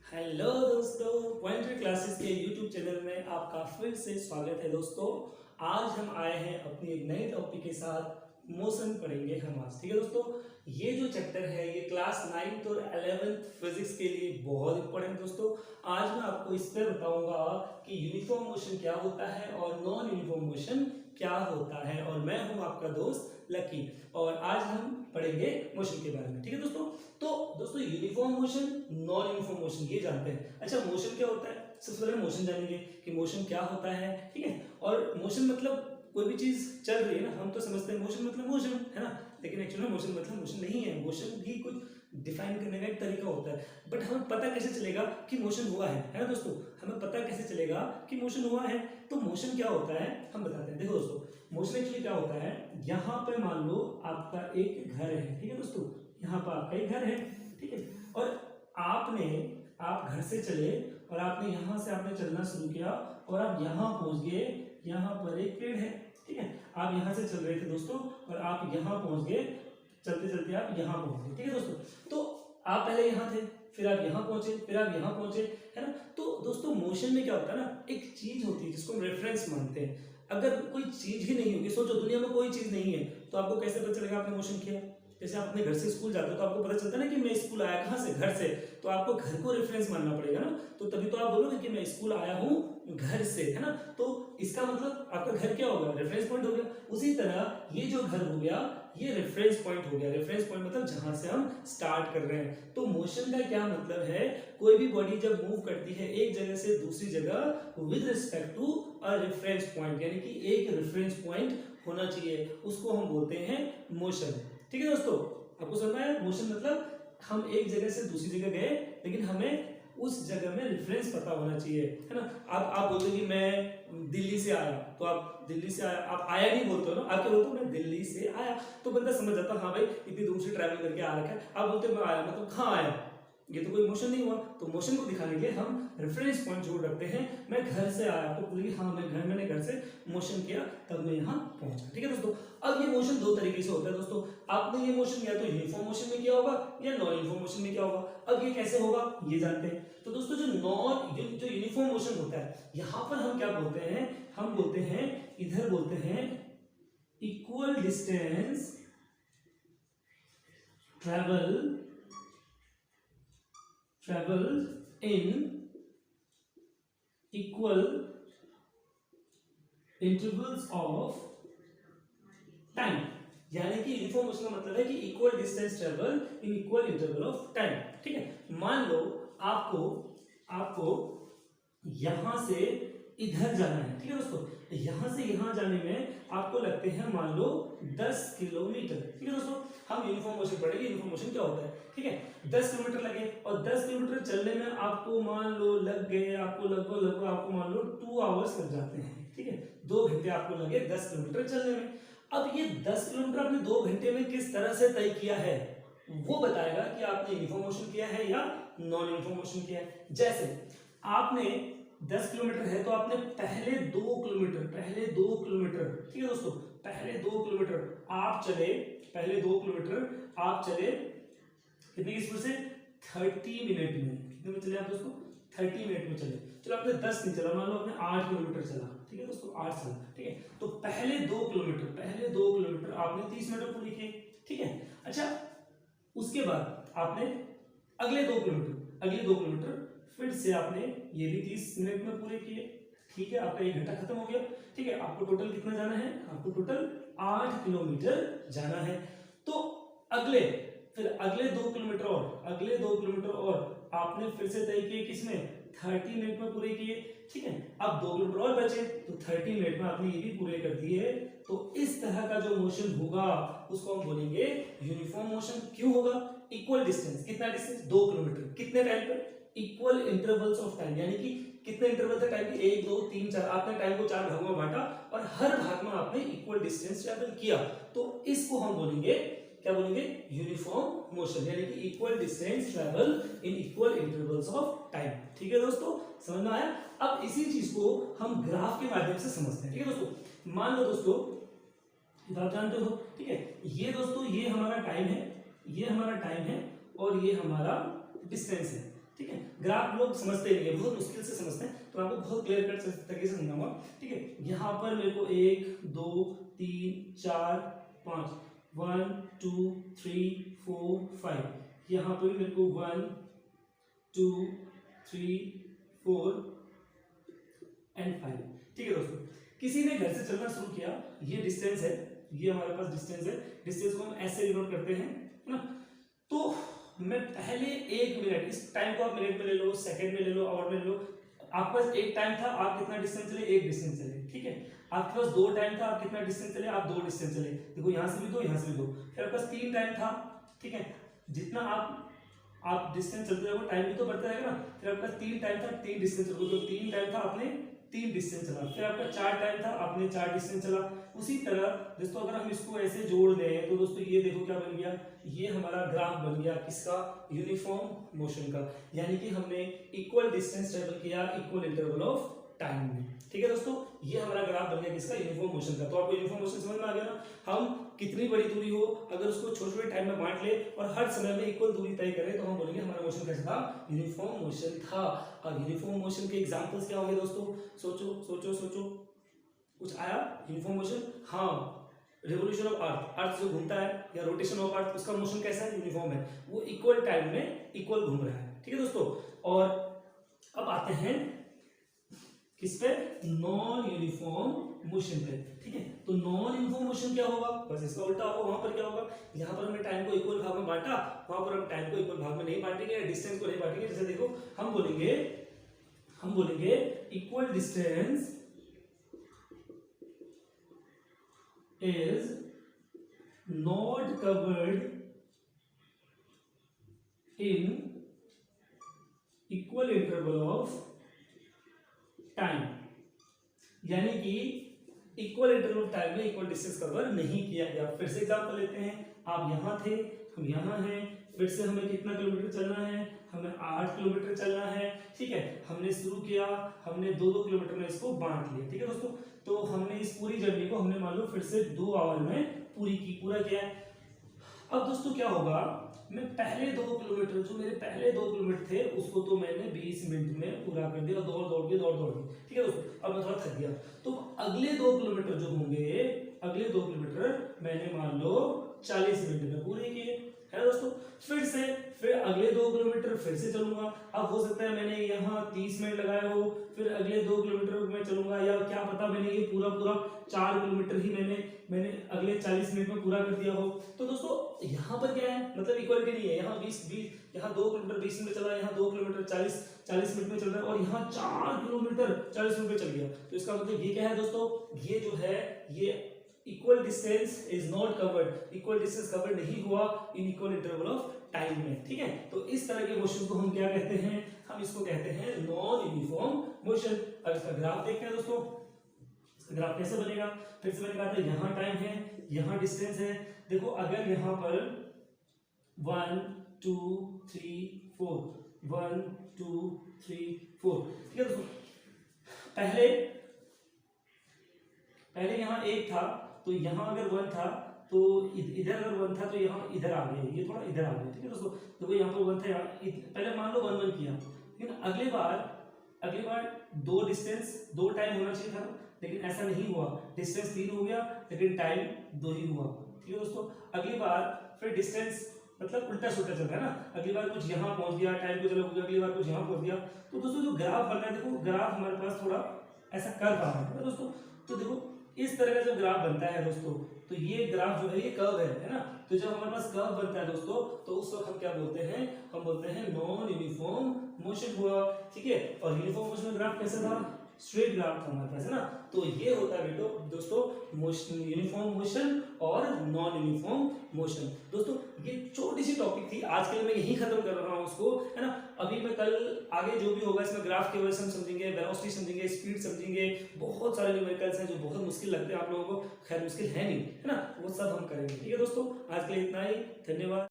Hello दोस्तों, पॉइंट्री classes के YouTube channel में आपका फिर से स्वागत है। दोस्तों आज हम आए हैं अपनी एक नई टॉपिक के साथ। मोशन पढ़ेंगे हम आज। ठीक है दोस्तों, ये जो चैप्टर है ये क्लास 9th और 11th फिजिक्स के लिए बहुत इंपॉर्टेंट। दोस्तों आज मैं आपको इस पर बताऊंगा कि यूनिफॉर्म मोशन क्या होता है और नॉन यूनिफॉर्म मोशन क्या होता है। और मैं हूं आपका दोस्त लकी और आज हम पढ़ेंगे मोशन के बारे में। ठीक है दोस्तों, तो दोस्तों uniform motion non uniform motion ये जानते हैं। अच्छा, मोशन क्या होता है? सबसे पहले मोशन जानेंगे कि मोशन क्या होता है। ठीक है, और मोशन मतलब कोई भी चीज चल रही है ना, हम तो समझते हैं मोशन मतलब मोशन है ना, लेकिन एक्चुअली में मोशन मतलब मोशन नहीं है। मोशन भी कुछ डिफाइन करने का एक तरीका होता है, बट हमें पता कैसे चलेगा कि मोशन हुआ है ना दोस्तों? हमें पता कैसे चलेगा कि मोशन हुआ है? तो मोशन क्या होता है हम बताते हैं। देखो दोस्तों, मोशन एक्चुअली क्या होता है, यहाँ पे मान लो आपका एक घर है। ठीक है दोस्तों, यहाँ पर आपका एक घर है। ठीक है, और आप घर से चले और आपने यहाँ से आपने चलना शुरू किया और आप यहाँ पहुंच गए। यहाँ पर एक पेड़ है। ठीक है, आप यहाँ से चल रहे थे दोस्तों और आप यहाँ पहुंच गए। चलते चलते आप यहाँ पहुंच गए। ठीक है दोस्तों, तो आप पहले यहाँ थे, फिर आप यहाँ पहुंचे, फिर आप यहाँ पहुंचे, है ना। तो दोस्तों मोशन में क्या होता है ना, एक चीज होती है जिसको हम रेफरेंस मानते हैं। अगर कोई चीज ही नहीं होगी, सोचो दुनिया में कोई चीज नहीं है, तो आपको कैसे पता चलेगा आपने मोशन किया? जैसे आप अपने घर से स्कूल जाते हो तो आपको पता चलता है ना कि मैं स्कूल आया। कहाँ से? घर से। तो आपको घर को रेफरेंस मानना पड़ेगा ना, तो तभी तो आप बोलोगे कि मैं स्कूल आया हूँ घर से, है ना। तो इसका मतलब आपका घर क्या होगा? रेफरेंस पॉइंट हो गया। उसी तरह ये जो घर हो गया ये रेफरेंस पॉइंट हो गया। रेफरेंस पॉइंट मतलब जहां से हम स्टार्ट कर रहे हैं। तो मोशन का क्या मतलब है, कोई भी बॉडी जब मूव करती है एक जगह से दूसरी जगह with respect to a reference point, यानी कि एक रेफरेंस पॉइंट होना चाहिए, उसको हम बोलते हैं मोशन। ठीक है दोस्तों, आपको समझ आया? मोशन मतलब हम एक जगह से दूसरी जगह गए, लेकिन हमें उस जगह में रेफरेंस पता होना चाहिए, है ना। आप बोलते हो कि मैं दिल्ली से आया, तो आप दिल्ली से आया, आप आया नहीं बोलते हो ना, आप क्या बोलते हो? मैं दिल्ली से आया। तो बंदा समझ जाता हाँ भाई इतनी दूर से ट्रैवल करके आ रखा है। आप बोलते हो मैं आया, मतलब कहाँ आया, ये तो कोई मोशन नहीं हुआ। तो मोशन को दिखाने के लिए हम रेफरेंस पॉइंट जरूर रखते हैं। मैं घर से आया, आपको बोलिए हाँ मैंने घर से मोशन किया, तब मैं यहाँ पहुंचा। ठीक है दोस्तों, अब ये मोशन दो तरीके से होता है दोस्तों। आपने ये मोशन या तो यूनिफॉर्म मोशन में किया होगा या नॉन यूनिफॉर्म मोशन में किया होगा। अब ये कैसे होगा ये जानते हैं। तो दोस्तों जो यूनिफॉर्म मोशन होता है, यहाँ पर हम क्या बोलते हैं? हम बोलते हैं, इधर बोलते हैं equal distance travel in equal intervals of time। यानी कि यूनिफॉर्म मोशन का मतलब है कि equal distance travel in equal interval of time. ठीक है, मान लो आपको यहां से इधर जाना है। ठीक है दोस्तों, यहां से यहां जाने में आपको लगते हैं मान लो 10 किलोमीटर। ठीक है दोस्तों, हम यूनिफॉर्म मोशन पढ़ेंगे। यूनिफॉर्म मोशन क्या होता है? ठीक है, 10 किलोमीटर लगे और 10 किलोमीटर चलने में आपको मान लो लग गए, आपको लगभग आपको मान लो 2 आवर्स लग जाते हैं। ठीक है, 2 घंटे आपको लगे 10 किलोमीटर चलने में। अब ये 10 किलोमीटर आपने 2 घंटे में किस तरह से तय किया है, वो बताएगा कि आपने यूनिफॉर्म मोशन किया है या नॉन यूनिफॉर्म मोशन किया है। जैसे आपने 10 किलोमीटर है तो आपने पहले 2 किलोमीटर, ठीक है दोस्तों, पहले 2 किलोमीटर आप चले, कितनी की स्पीड से? 30 मिनट में। कितने में चले आप दोस्तों? 30 मिनट में चले। चलो आपने 10 नहीं चला, मान लो आपने 8 किलोमीटर चला। ठीक है दोस्तों, 8 चला। ठीक है, तो पहले 2 किलोमीटर आपने 30 मिनट में पूरी किए। ठीक है, अच्छा उसके बाद आपने अगले 2 किलोमीटर फिर से आपने ये भी 30 मिनट में पूरे किए। ठीक है, आपका 1 घंटा खत्म हो गया। ठीक है, आपको टोटल कितना जाना है? आपको टोटल 8 किलोमीटर जाना है। तो अगले 2 किलोमीटर और आपने फिर से तय किए किसमें? 30 मिनट में पूरे किए। ठीक है, अब 2 किलोमीटर और बचे तो 30 मिनट में आपने ये भी पूरे कर दिए। तो इस तरह का जो मोशन होगा उसको हम बोलेंगे यूनिफॉर्म मोशन। क्यों होगा? इक्वल डिस्टेंस, कितना डिस्टेंस? 2 किलोमीटर, कितने टाइम पर? इक्वल इंटरवल्स ऑफ टाइम, यानी कि कितने इंटरवल थे टाइम के? 1 2 3 4। आपने टाइम को 4 भागों में बांटा और हर भाग में आपने इक्वल डिस्टेंस ट्रैवल किया। तो इसको हम बोलेंगे, क्या बोलेंगे? यूनिफॉर्म मोशन, यानी कि equal distance travel in equal intervals of time. ठीक है दोस्तों, समझ में आया? अब इसी चीज को हम ग्राफ के माध्यम से समझते हैं। ठीक है दोस्तों, मान लो दोस्तों आप जानते हो, ठीक है, ये दोस्तों ये हमारा टाइम है और ये हमारा डिस्टेंस है। ठीक है। ग्राफ लोग समझते नहीं है, बहुत मुश्किल से समझते हैं, तो आपको बहुत क्लियर कट तरीके से समझाऊंगा, ठीक है। यहाँ पर मेरे को 1 2 3 4 5 1 2 3 4 5, यहाँ पर मेरे को 1 2 3 4 एंड 5, ठीक है दोस्तों। किसी ने घर से चलना शुरू किया, ये डिस्टेंस है, ये हमारे पास डिस्टेंस है, डिस्टेंस को हम ऐसे डिनोट करते हैं, है ना। तो मैं पहले 1 मिनट, इस टाइम को आप मिनट में ले लो, सेकंड में ले लो, आवर में ले लो। आपके पास एक टाइम था, आप कितना डिस्टेंस चले, 1 डिस्टेंस चले, ठीक है। आपके पास 2 टाइम था, आप कितना डिस्टेंस चले, आप 2 डिस्टेंस चले। देखो यहाँ से भी 2, यहाँ से भी 2। फिर आपके पास 3 टाइम था, ठीक है। जितना आप डिस्टेंस चलते रहोगे, टाइम भी तो बढ़ता रहेगा ना। फिर आपका 3 टाइम था, 3 डिस्टेंस चलोगे, तो 3 टाइम था, आपने 3 डिस्टेंस चला। फिर आपका 4 टाइम था, आपने 4 डिस्टेंस चला। उसी तरह दोस्तों अगर हम इसको ऐसे जोड़ दें तो दोस्तों ये देखो क्या बन गया, ये हमारा ग्राफ बन गया किसका, यूनिफॉर्म मोशन का। यानी कि हमने इक्वल डिस्टेंस ट्रेवल किया इक्वल इंटरवल ऑफ टाइम में, ठीक है दोस्तों। ये हमारा ग्राफ बन गया किसका, यूनिफॉर्म मोशन का। तो आपको यूनिफॉर्म मोशन समझ में आ गया ना। हम कितनी बड़ी दूरी हो, अगर उसको छोटे छोटे टाइम में बांट ले और हर समय में इक्वल दूरी तय करें, तो हम बोलेंगे हमारा मोशन कैसा था, यूनिफॉर्म मोशन था। और यूनिफॉर्म मोशन के एग्जांपल्स क्या होंगे दोस्तों, सोचो सोचो सोचो, कुछ आया यूनिफॉर्म मोशन? हाँ, रिवोल्यूशन ऑफ अर्थ, अर्थ जो घूमता है, या रोटेशन ऑफ अर्थ, उसका मोशन कैसा है, यूनिफॉर्म है, वो इक्वल टाइम में इक्वल घूम रहा है, ठीक है दोस्तों। और अब आते हैं किस पे, नॉन यूनिफॉर्म मोशन पे, ठीक है। तो नॉन यूनिफॉर्म मोशन क्या होगा, बस इसका उल्टा होगा। वहां पर क्या होगा, यहाँ पर हमने टाइम को इक्वल भाग में बांटा, वहां पर हम टाइम को इक्वल भाग में नहीं बांटेंगे, डिस्टेंस को नहीं बांटेंगे। जैसे देखो हम बोलेंगे equal distance is not covered in equal interval of time, यानी कि इक्वल इंटरवल ऑफ टाइम में इक्वल डिस्टेंस कवर नहीं किया गया। फिर से एग्जांपल लेते हैं, आप यहां थे, हम यहां हैं, फिर से हमें कितना किलोमीटर चलना है, हमें 8 किलोमीटर चलना है, ठीक है। हमने शुरू किया, हमने 2-2 किलोमीटर में इसको बांट लिया, ठीक है दोस्तों। तो हमने इस पूरी जर्नी को हमने मान लो फिर से 2 आवर में पूरा किया है। अब दोस्तों क्या होगा, मैं पहले 2 किलोमीटर, जो मेरे पहले 2 किलोमीटर थे, उसको तो मैंने 20 मिनट में पूरा कर दिया, दौड़ के, ठीक है दोस्तों। अब मैं थोड़ा थक गया, तो अगले 2 किलोमीटर जो होंगे, अगले 2 किलोमीटर मैंने मान लो 40 मिनट में पूरे किए, है दोस्तों। फिर अगले 2 किलोमीटर फिर से चलूंगा। अब हो सकता है मैंने यहाँ 30 मिनट लगाए हो, फिर अगले 2 किलोमीटर में चलूंगा, या क्या पता मैंने ये पूरा 4 किलोमीटर ही मैंने अगले 40 मिनट में पूरा कर दिया हो। तो दोस्तों यहाँ पर क्या है, मतलब इक्वलिटी नहीं है। यहाँ 20 यहाँ 2 किलोमीटर 20 मिनट चला, यहाँ 2 किलोमीटर 40 मिनट में चल रहा है, और यहाँ 4 किलोमीटर 40 मिनट में चल गया। तो इसका मतलब ये क्या है दोस्तों, ये जो है ये equal distance is not covered, equal distance cover नहीं हुआ in equal interval of time में, ठीक है। तो इस तरह के मोशन को हम क्या कहते हैं, हम इसको कहते हैं नॉन यूनिफॉर्म मोशन। अब इसका ग्राफ देखते हैं दोस्तों, इसका ग्राफ कैसे बनेगा। फिर से मैंने कहा था यहाँ टाइम है, यहाँ डिस्टेंस है। देखो अगर यहाँ पर 1 2 3 4 1 2 3 4, ठीक है दोस्तों। पहले यहाँ 1 था, तो यहाँ अगर 1 था, तो इधर अगर 1 था, तो यहाँ इधर आ गया, ये थोड़ा इधर आ गया, ठीक है दोस्तों। देखो यहाँ पर 1 था, पहले मान लो 1 1 किया, लेकिन अगली बार 2 डिस्टेंस 2 टाइम होना चाहिए था, लेकिन ऐसा नहीं हुआ। डिस्टेंस 3 हो गया, लेकिन टाइम 2 ही हुआ, ठीक है दोस्तों। अगली बार फिर डिस्टेंस मतलब उल्टा सुल्टा चल रहा है ना, अगली बार कुछ यहाँ पहुंच गया, टाइम को चला गया, अगली बार कुछ यहाँ पहुंच गया। तो दोस्तों जो ग्राफ बन रहा है, देखो ग्राफ हमारे पास थोड़ा ऐसा कर्व आ रहा है दोस्तों। तो देखो इस तरह का जो ग्राफ बनता है दोस्तों, तो ये ग्राफ जो है ये कर्व है ना। तो जब हमारे पास कर्व बनता है दोस्तों, तो उस वक्त हम क्या बोलते हैं, हम बोलते हैं नॉन यूनिफॉर्म मोशन हुआ, ठीक है। और यूनिफॉर्म मोशन ग्राफ कैसा था, स्ट्रेट ग्राफ था हमारे पास, है ना। तो ये होता है बेटो दोस्तों मोशन, यूनिफॉर्म मोशन और नॉन यूनिफॉर्म मोशन। दोस्तों ये छोटी सी टॉपिक थी, आज के लिए मैं यही खत्म कर रहा हूँ उसको, है ना। अभी मैं कल आगे जो भी होगा इसमें ग्राफ के वजह से हम समझेंगे, वेलोसिटी समझेंगे, स्पीड समझेंगे, बहुत सारे न्यूमेरिकल्स हैं जो बहुत मुश्किल लगते हैं आप लोगों को, खैर मुश्किल है नहीं, है ना, वो सब हम करेंगे, ठीक है दोस्तों। आज के लिए इतना ही, धन्यवाद।